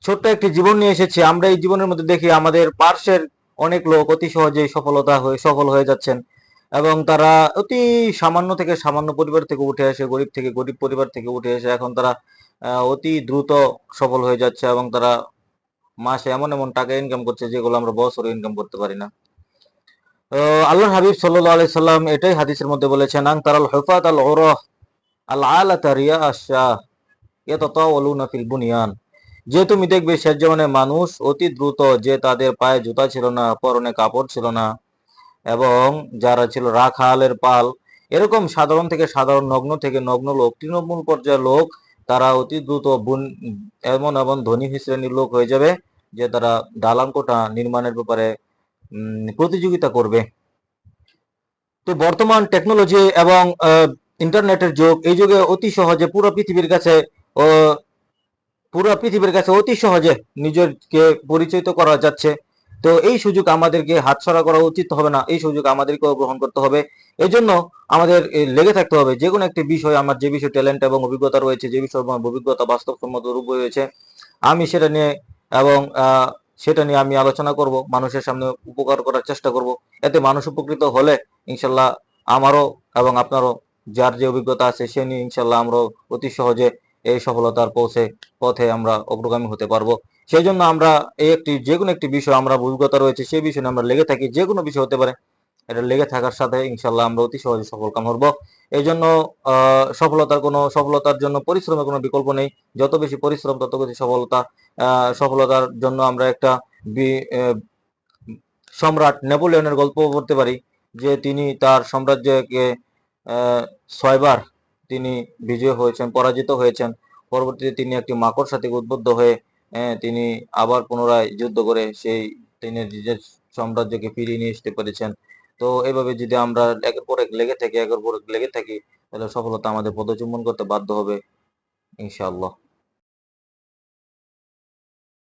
ছোট্ট একটি জীবন নিয়ে এসেছি। আমরা এই জীবনের মধ্যে দেখি আমাদের পার্শ্বের অনেক লোক অতি সহজেই সফল হয়ে যাচ্ছেন, এবং তারা অতি সামান্য থেকে সামান্য পরিবার থেকে উঠে এসে, গরিব থেকে গরিব পরিবার থেকে উঠে এসে এখন তারা অতি দ্রুত সফল হয়ে যাচ্ছে, এবং তারা মাসে এমন এমন টাকা ইনকাম করছে যেগুলো আমরা বছরে ইনকাম করতে পারি না। আল্লাহর হাবিব সাল্লাল্লাহু আলাইহি সাল্লাম এটাই হাদিসের মধ্যে বলেছেন, আন তারাল হুফাত আল উরাহ আল আলাতা রিয়া আশ-শাহ ইয়াতাতাওয়ালুনা ফিল বুনিয়ান। যে তুমি দেখবে শেষ জীবনে মানুষ অতি দ্রুত, যে তাদের পায়ে জুতা ছিল না, পরনে কাপড় ছিল না, এবং যারা ছিল রাখালের পাল, এরকম সাধারণ থেকে সাধারণ, নগ্ন থেকে নগ্ন লোক, তৃণমূল পর্যায়ের লোক, তারা অতি দ্রুত এমন এমন ধনী শ্রেণীর লোক হয়ে যাবে যে তারা দালান কোঠা নির্মাণের ব্যাপারে প্রতিযোগিতা করবে। তো বর্তমান টেকনোলজি এবং ইন্টারনেটের যুগ, এই যুগে অতি সহজে পুরো পৃথিবীর কাছে অতি সহজে নিজেকে পরিচিত করা যাচ্ছে। তো এই সুযোগ আমাদেরকে হাতছাড়া করা উচিত হবে না, এই সুযোগ আমাদেরকেও গ্রহণ করতে হবে। এই জন্য আমাদের লেগে থাকতে হবে যে কোনো একটি বিষয়, আমার যে বিষয় ট্যালেন্ট এবং অভিজ্ঞতা রয়েছে, যে বিষয় আমার অভিজ্ঞতা বাস্তবসম্মত রূপ হয়েছে, আমি সেটা নিয়ে, এবং সেটা নিয়ে আমি আলোচনা করব, মানুষের সামনে উপকার করার চেষ্টা করব। এতে মানুষ উপকৃত হলে ইনশাল্লাহ আমারও এবং আপনারও, যার যে অভিজ্ঞতা আছে সে নিয়ে ইনশাল্লাহ আমরা অতি সহজে এই সফলতার পথে আমরা অগ্রগামী হতে পারবো। সেই জন্য আমরা যে কোনো একটি বিষয় আমরা অভিজ্ঞতা রয়েছে সেই বিষয় নিয়ে আমরা লেগে থাকি, যে কোনো বিষয় হতে পারে, এটা লেগে থাকার সাথে ইনশাল্লাহ আমরা অতি সহজে সফলকাম হব। এই জন্য সফলতার জন্য পরিশ্রমের কোনো বিকল্প নেই। যত বেশি পরিশ্রম তত বেশি সফলতা। সফলতার জন্য আমরা একটা সম্রাট নেপোলিয়নের গল্প পড়তে পারি, যে তিনি তার সাম্রাজ্যকে 6 বার তিনি বিজয় হয়েছেন, পরাজিত হয়েছেন। পরবর্তীতে তিনি একটি মাকড় সাথে উদ্বুদ্ধ হয়ে তিনি আবার পুনরায় যুদ্ধ করে তিনি নিজের সাম্রাজ্যকে ফিরিয়ে নিয়ে আসতে পেরেছেন। তো এভাবে যদি আমরা একের পর এক লেগে থাকি, তাহলে সফলতা আমাদের পদচুম্বন করতে বাধ্য হবে ইনশাআল্লাহ।